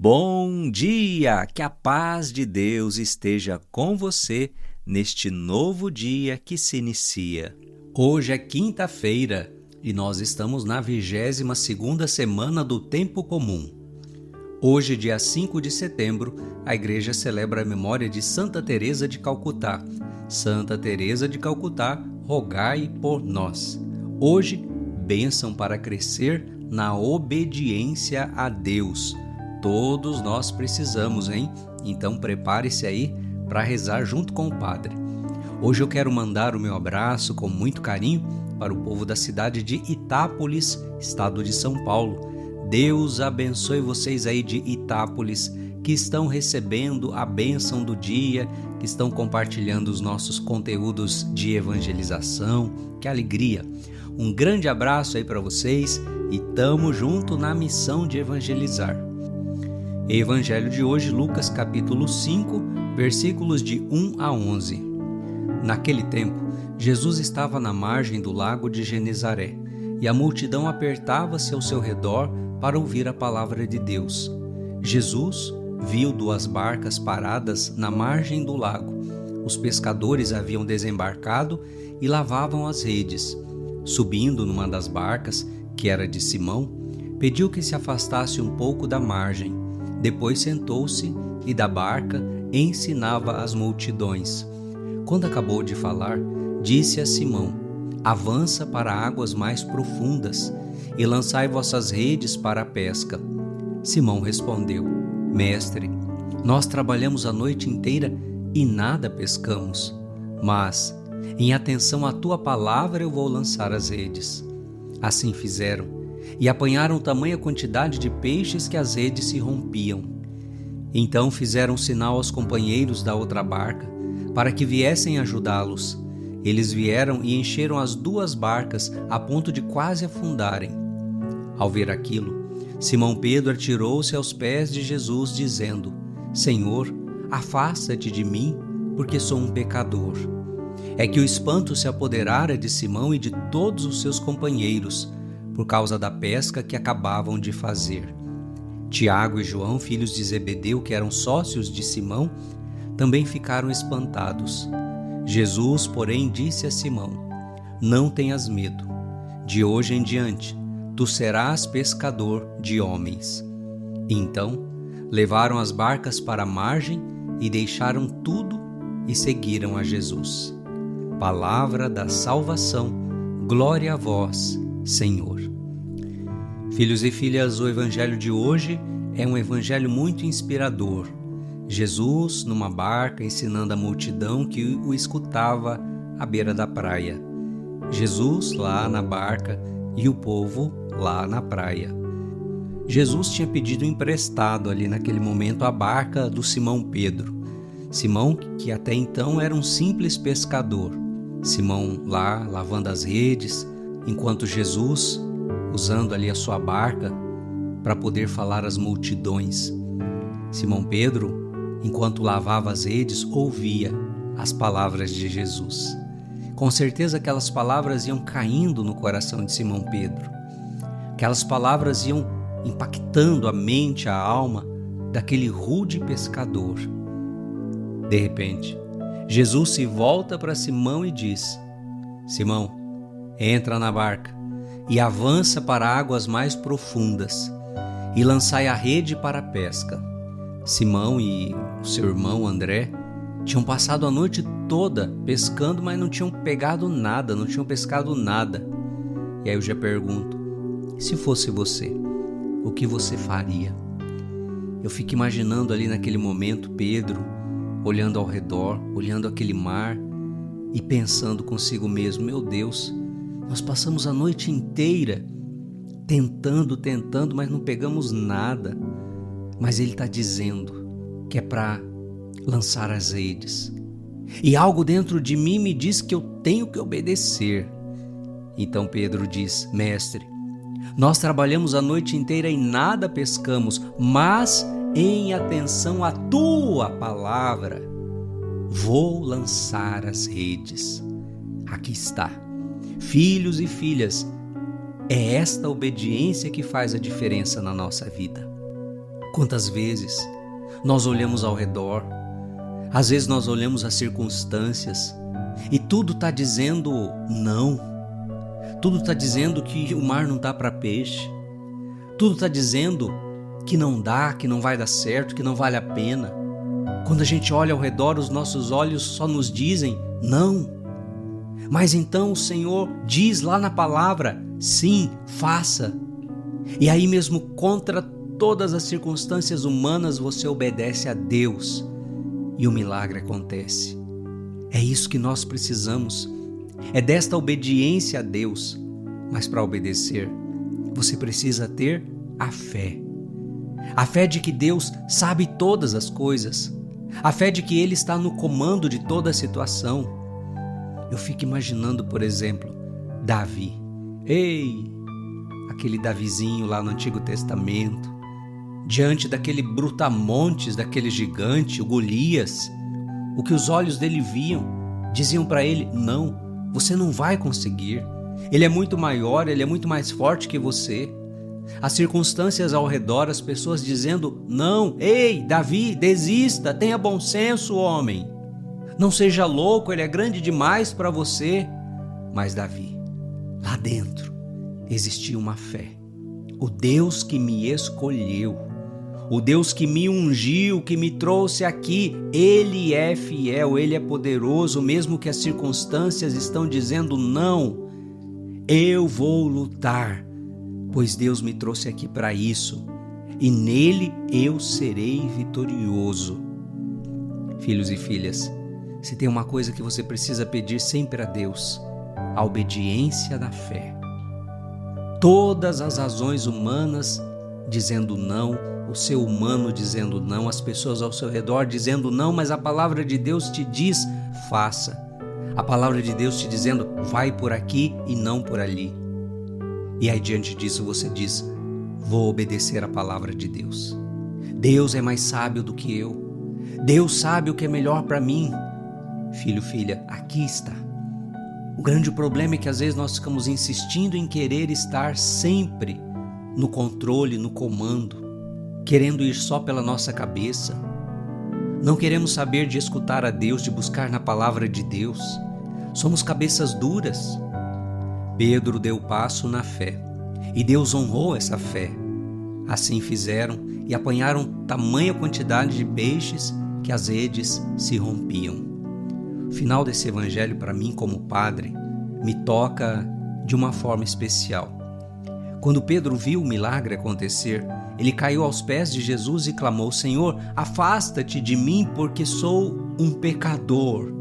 Bom dia! Que a paz de Deus esteja com você neste novo dia que se inicia. Hoje é quinta-feira e nós estamos na 22ª semana do Tempo Comum. Hoje, dia 5 de setembro, a igreja celebra a memória de Santa Teresa de Calcutá. Santa Teresa de Calcutá, rogai por nós. Hoje, bênção para crescer na obediência a Deus. Todos nós precisamos, hein? Então prepare-se aí para rezar junto com o Padre. Hoje eu quero mandar o meu abraço com muito carinho para o povo da cidade de Itápolis, estado de São Paulo. Deus abençoe vocês aí de Itápolis, que estão recebendo a bênção do dia, que estão compartilhando os nossos conteúdos de evangelização. Que alegria! Um grande abraço aí para vocês e tamo junto na missão de evangelizar. Evangelho de hoje, Lucas capítulo 5, versículos de 1 a 11. Naquele tempo, Jesus estava na margem do lago de Genezaré, e a multidão apertava-se ao seu redor para ouvir a palavra de Deus. Jesus viu 2 barcas paradas na margem do lago. Os pescadores haviam desembarcado e lavavam as redes. Subindo numa das barcas, que era de Simão, pediu que se afastasse um pouco da margem. Depois sentou-se e da barca ensinava as multidões. Quando acabou de falar, disse a Simão: avança para águas mais profundas e lançai vossas redes para a pesca. Simão respondeu: Mestre, nós trabalhamos a noite inteira e nada pescamos, mas em atenção à tua palavra eu vou lançar as redes. Assim fizeram, e apanharam tamanha quantidade de peixes que as redes se rompiam. Então fizeram sinal aos companheiros da outra barca, para que viessem ajudá-los. Eles vieram e encheram as 2 barcas a ponto de quase afundarem. Ao ver aquilo, Simão Pedro atirou-se aos pés de Jesus, dizendo: Senhor, afasta-te de mim, porque sou um pecador. É que o espanto se apoderara de Simão e de todos os seus companheiros, por causa da pesca que acabavam de fazer. Tiago e João, filhos de Zebedeu, que eram sócios de Simão, também ficaram espantados. Jesus, porém, disse a Simão: Não tenhas medo. De hoje em diante, tu serás pescador de homens. Então, levaram as barcas para a margem e deixaram tudo e seguiram a Jesus. Palavra da salvação, glória a vós, Senhor. Filhos e filhas, o evangelho de hoje é um evangelho muito inspirador. Jesus numa barca ensinando a multidão que o escutava à beira da praia. Jesus lá na barca e o povo lá na praia. Jesus tinha pedido emprestado ali naquele momento a barca do Simão Pedro. Simão, que até então era um simples pescador. Simão lá lavando as redes, enquanto Jesus usando ali a sua barca para poder falar às multidões. Simão Pedro, enquanto lavava as redes, ouvia as palavras de Jesus. Com certeza aquelas palavras iam caindo no coração de Simão Pedro. Aquelas palavras iam impactando a mente, a alma daquele rude pescador. De repente, Jesus se volta para Simão e diz: Simão, entra na barca e avança para águas mais profundas, e lançai a rede para a pesca. Simão e o seu irmão André tinham passado a noite toda pescando, mas não tinham pegado nada, não tinham pescado nada. E aí eu já pergunto: se fosse você, o que você faria? Eu fico imaginando ali naquele momento Pedro olhando ao redor, olhando aquele mar e pensando consigo mesmo: meu Deus, nós passamos a noite inteira tentando, mas não pegamos nada. Mas ele está dizendo que é para lançar as redes. E algo dentro de mim me diz que eu tenho que obedecer. Então Pedro diz: Mestre, nós trabalhamos a noite inteira e nada pescamos, mas em atenção à tua palavra, vou lançar as redes. Aqui está. Filhos e filhas, é esta obediência que faz a diferença na nossa vida. Quantas vezes nós olhamos ao redor, às vezes nós olhamos as circunstâncias e tudo está dizendo não, tudo está dizendo que o mar não está para peixe, tudo está dizendo que não dá, que não vai dar certo, que não vale a pena. Quando a gente olha ao redor, os nossos olhos só nos dizem não. Mas então o Senhor diz lá na palavra, sim, faça. E aí mesmo contra todas as circunstâncias humanas, você obedece a Deus e o milagre acontece. É isso que nós precisamos, é desta obediência a Deus. Mas para obedecer, você precisa ter a fé. A fé de que Deus sabe todas as coisas, a fé de que Ele está no comando de toda a situação. Eu fico imaginando, por exemplo, Davi. Aquele Davizinho lá no Antigo Testamento, diante daquele brutamontes, daquele gigante, o Golias. O que os olhos dele viam, diziam para ele, não, você não vai conseguir. Ele é muito maior, ele é muito mais forte que você. As circunstâncias ao redor, as pessoas dizendo, não, Davi, desista, tenha bom senso, homem. Não seja louco, ele é grande demais para você. Mas Davi, lá dentro, existia uma fé. O Deus que me escolheu, o Deus que me ungiu, que me trouxe aqui, Ele é fiel, Ele é poderoso, mesmo que as circunstâncias estão dizendo não. Eu vou lutar, pois Deus me trouxe aqui para isso, e nele eu serei vitorioso. Filhos e filhas, se tem uma coisa que você precisa pedir sempre a Deus, a obediência da fé. Todas as razões humanas dizendo não, o ser humano dizendo não, as pessoas ao seu redor dizendo não, mas a palavra de Deus te diz, faça. A palavra de Deus te dizendo, vai por aqui e não por ali. E aí diante disso você diz, vou obedecer a palavra de Deus. Deus é mais sábio do que eu. Deus sabe o que é melhor para mim. Filho, filha, aqui está. O grande problema é que às vezes nós ficamos insistindo em querer estar sempre no controle, no comando, querendo ir só pela nossa cabeça. Não queremos saber de escutar a Deus, de buscar na palavra de Deus. Somos cabeças duras. Pedro deu passo na fé e Deus honrou essa fé. Assim fizeram e apanharam tamanha quantidade de peixes que as redes se rompiam. O final desse evangelho, para mim como padre, me toca de uma forma especial. Quando Pedro viu o milagre acontecer, ele caiu aos pés de Jesus e clamou, Senhor, afasta-te de mim porque sou um pecador.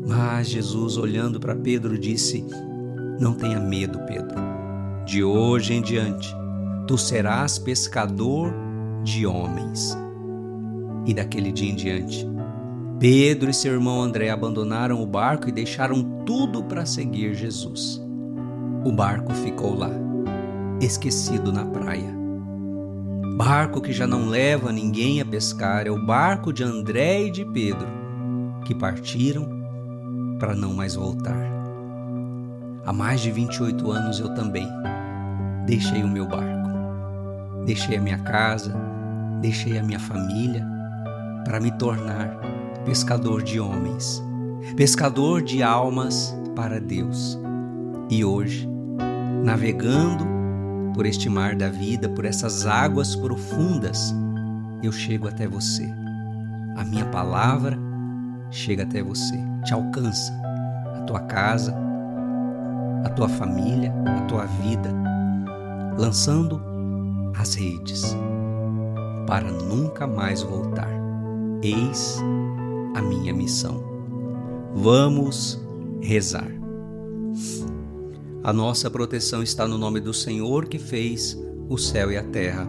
Mas Jesus, olhando para Pedro, disse, não tenha medo, Pedro. De hoje em diante, tu serás pescador de homens. E daquele dia em diante, Pedro e seu irmão André abandonaram o barco e deixaram tudo para seguir Jesus. O barco ficou lá, esquecido na praia. Barco que já não leva ninguém a pescar, é o barco de André e de Pedro, que partiram para não mais voltar. Há mais de 28 anos eu também deixei o meu barco, deixei a minha casa, deixei a minha família para me tornar pescador de homens, pescador de almas para Deus. E hoje, navegando por este mar da vida, por essas águas profundas, eu chego até você. A minha palavra chega até você, te alcança, a tua casa, a tua família, a tua vida, lançando as redes para nunca mais voltar. Eis a minha missão. Vamos rezar. A nossa proteção está no nome do Senhor que fez o céu e a terra.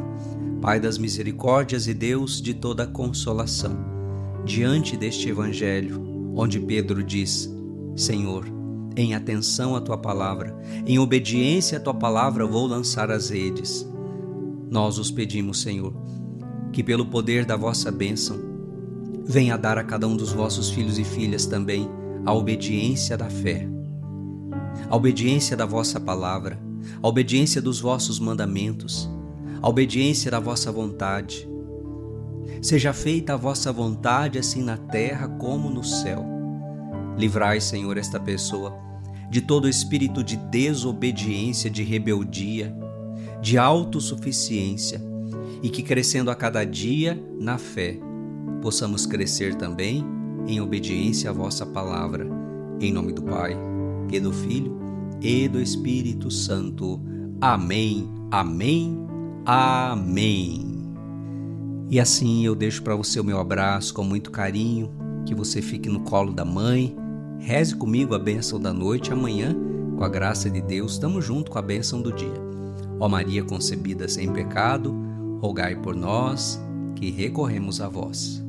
Pai das misericórdias e Deus de toda consolação. Diante deste evangelho, onde Pedro diz, Senhor, em atenção à tua palavra, em obediência à tua palavra vou lançar as redes. Nós os pedimos, Senhor, que pelo poder da vossa bênção, venha dar a cada um dos vossos filhos e filhas também a obediência da fé, a obediência da vossa palavra, a obediência dos vossos mandamentos, a obediência da vossa vontade, Seja feita a vossa vontade, assim na terra como no céu. Livrai, Senhor, esta pessoa de todo espírito de desobediência, de rebeldia, de autossuficiência, e que, crescendo a cada dia na fé, possamos crescer também em obediência à vossa palavra. Em nome do Pai, e do Filho, e do Espírito Santo. Amém, amém, amém. E assim eu deixo para você o meu abraço com muito carinho, que você fique no colo da mãe, reze comigo a bênção da noite. Amanhã, com a graça de Deus, estamos juntos com a bênção do dia. Ó Maria concebida sem pecado, rogai por nós que recorremos a vós.